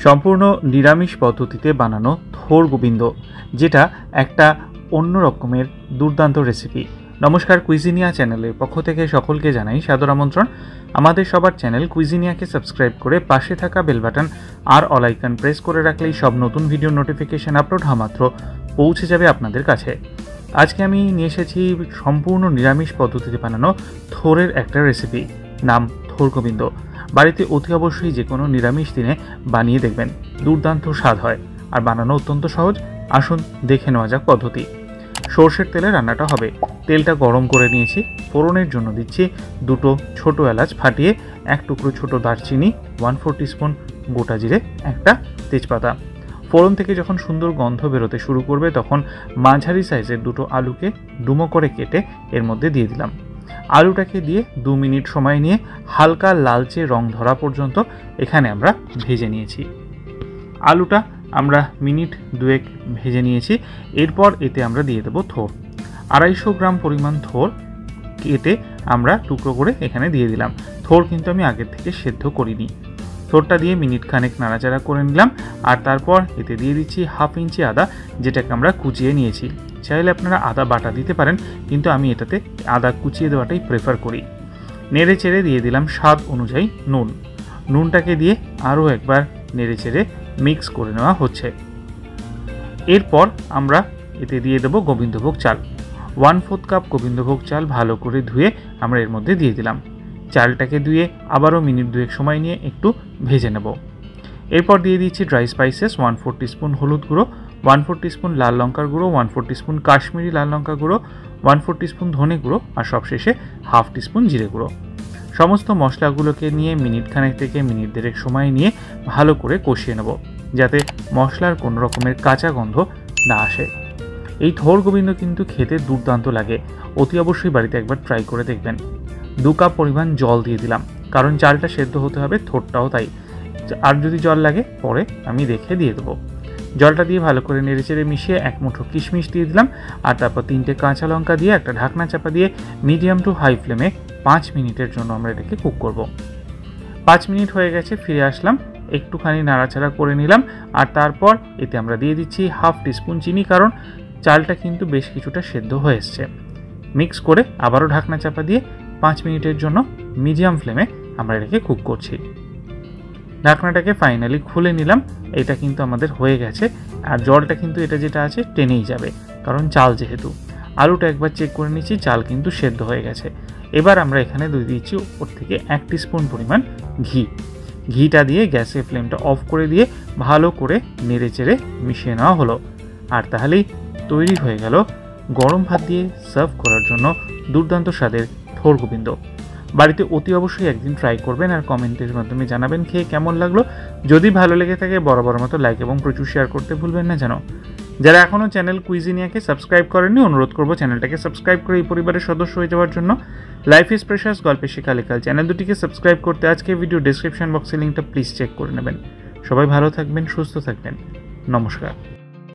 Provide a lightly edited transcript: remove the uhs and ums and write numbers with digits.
সম্পূর্ণ নিরামিষ পদ্ধতিতে বানানো থোর গোবিন্দ, যেটা একটা অন্য রকমের দুর্দান্ত রেসিপি। নমস্কার, কুইজিনিয়া চ্যানেলের পক্ষ থেকে সকলকে জানাই সাদর আমন্ত্রণ। আমাদের সবার চ্যানেল কুইজিনিয়াকে সাবস্ক্রাইব করে পাশে থাকা বেল বাটন আর অল আইকন প্রেস করে রাখলেই সব নতুন ভিডিও নোটিফিকেশন আপলোড হওয়া মাত্র পৌঁছে যাবে আপনাদের কাছে। আজকে আমি নিয়ে এসেছি সম্পূর্ণ নিরামিষ পদ্ধতিতে বানানো থোরের একটা রেসিপি, নাম থোর গোবিন্দ। বাড়িতে অতি অবশ্যই যে কোনো নিরামিষ দিনে বানিয়ে দেখবেন, দুর্দান্ত স্বাদ হয় আর বানানো অত্যন্ত সহজ। আসুন দেখে নেওয়া যাক পদ্ধতি। সর্ষের তেলে রান্নাটা হবে। তেলটা গরম করে নিয়েছি। ফোড়নের জন্য দিচ্ছি দুটো ছোট এলাচ ফাটিয়ে, এক টুকরো ছোট দারচিনি, 1/4 টিস্পুন গোটা জিরে, একটা তেজপাতা। ফোড়ন থেকে যখন সুন্দর গন্ধ বেরোতে শুরু করবে তখন মাঝারি সাইজের দুটো আলুকে ডুমো করে কেটে এর মধ্যে দিয়ে দিলাম। আলুটাকে দিয়ে 2 মিনিট সময় নিয়ে হালকা লালচে রং ধরা পর্যন্ত এখানে আমরা ভেজে নিয়েছি। আলুটা আমরা মিনিট 2 ভেজে নিয়েছি। এরপর এতে আমরা দিয়ে দেবো থোর। 250 গ্রাম পরিমাণ থোর কেটে আমরা টুকরো করে এখানে দিয়ে দিলাম। থোর কিন্তু আমি আগের থেকে সেদ্ধ করিনি। থোরটা দিয়ে মিনিট খানেক নাড়াচাড়া করে নিলাম। আর তারপর এতে দিয়ে দিচ্ছি 1/2 ইঞ্চি আদা, যেটাকে আমরা কুচিয়ে নিয়েছি। চাইলে আপনারা আদা বাটা দিতে পারেন, কিন্তু আমি এটাতে আদা কুচিয়ে দেওয়াটাই প্রেফার করি। নেড়ে চেড়ে দিয়ে দিলাম স্বাদ অনুযায়ী নুন। নুনটাকে দিয়ে আরও একবার নেড়ে চেড়ে মিক্স করে নেওয়া হচ্ছে। এরপর আমরা এতে দিয়ে দেবো গোবিন্দভোগ চাল। 1/4 কাপ গোবিন্দভোগ চাল ভালো করে ধুয়ে আমরা এর মধ্যে দিয়ে দিলাম। চালটাকে ধুয়ে আবারও মিনিট 2 সময় নিয়ে একটু ভেজে নেব। এরপর দিয়ে দিচ্ছি ড্রাই স্পাইসেস, 1/4 টিস্পুন হলুদ গুঁড়ো, 1/4 টিস্পুন লাল লঙ্কার গুঁড়ো, 1/4 টিস্পুন কাশ্মীরি লাল লঙ্কা গুঁড়ো, 1/4 টিস্পুন ধনে গুঁড়ো আর সবশেষে 1/2 টিস্পুন জিরে গুঁড়ো। সমস্ত মশলাগুলোকে নিয়ে মিনিট খানেক থেকে মিনিট 1.5 সময় নিয়ে ভালো করে কষিয়ে নেব, যাতে মশলার কোনো রকমের কাঁচা গন্ধ না আসে। এই থোর গোবিন্দ কিন্তু খেতে দুর্দান্ত লাগে। অতি অবশ্যই বাড়িতে একবার ট্রাই করে দেখবেন। 2 কাপ পরিমাণ জল দিয়ে দিলাম, কারণ চালটা সেদ্ধ হতে হবে, থোরটাও তাই। আর যদি জল লাগে পরে আমি দেখে দিয়ে দেবো। জলটা দিয়ে ভালো করে নেড়েচেড়ে মিশিয়ে 1 মুঠো কিশমিশ দিয়ে দিলাম। আর তারপর 3টে কাঁচা লঙ্কা দিয়ে একটা ঢাকনা চাপা দিয়ে মিডিয়াম টু হাই ফ্লেমে 5 মিনিটের জন্য আমরা এটাকে কুক করব। 5 মিনিট হয়ে গেছে, ফিরে আসলাম। একটুখানি নাড়াচাড়া করে নিলাম। আর তারপর এতে আমরা দিয়ে দিচ্ছি 1/2 টিস্পুন চিনি, কারণ চালটা কিন্তু বেশ কিছুটা সেদ্ধ হয়ে এসছে। মিক্স করে আবারও ঢাকনা চাপা দিয়ে 5 মিনিটের জন্য মিডিয়াম ফ্লেমে আমরা এটাকে কুক করছি। ঢাকনাটাকে ফাইনালি খুলে নিলাম। এটা কিন্তু আমাদের হয়ে গেছে। আর জলটা কিন্তু এটা যেটা আছে টেনেই যাবে, কারণ চাল যেহেতু। আলুটা একবার চেক করে নিচ্ছি, চাল কিন্তু সেদ্ধ হয়ে গেছে। এবার আমরা এখানে দিয়ে দিচ্ছি ওপর থেকে 1 টিস্পুন পরিমাণ ঘি। ঘিটা দিয়ে গ্যাসের ফ্লেমটা অফ করে দিয়ে ভালো করে নেড়ে চেড়ে মিশিয়ে নেওয়া হলো। আর তাহলেই তৈরি হয়ে গেল গরম ভাত দিয়ে সার্ভ করার জন্য দুর্দান্ত স্বাদের থোর গোবিন্দ। বাড়িতে অতি অবশ্যই একদিন ট্রাই করবেন আর কমেন্টের মাধ্যমে জানাবেন খেয়ে কেমন লাগলো। যদি ভালো লেগে থাকে বরাবর মতো লাইক এবং প্রচুর শেয়ার করতে ভুলবেন না যেন। যারা এখনও চ্যানেল কুইজিনিয়াকে সাবস্ক্রাইব করেননি, অনুরোধ করবো চ্যানেলটাকে সাবস্ক্রাইব করে এই পরিবারের সদস্য হয়ে যাওয়ার জন্য। লাইফ ইজ প্রেশাস গল্পে শেখালেখাল চ্যানেল দুটিকে সাবস্ক্রাইব করতে আজকে ভিডিও ডেসক্রিপশন বক্সে লিঙ্কটা প্লিজ চেক করে নেবেন। সবাই ভালো থাকবেন, সুস্থ থাকবেন। নমস্কার।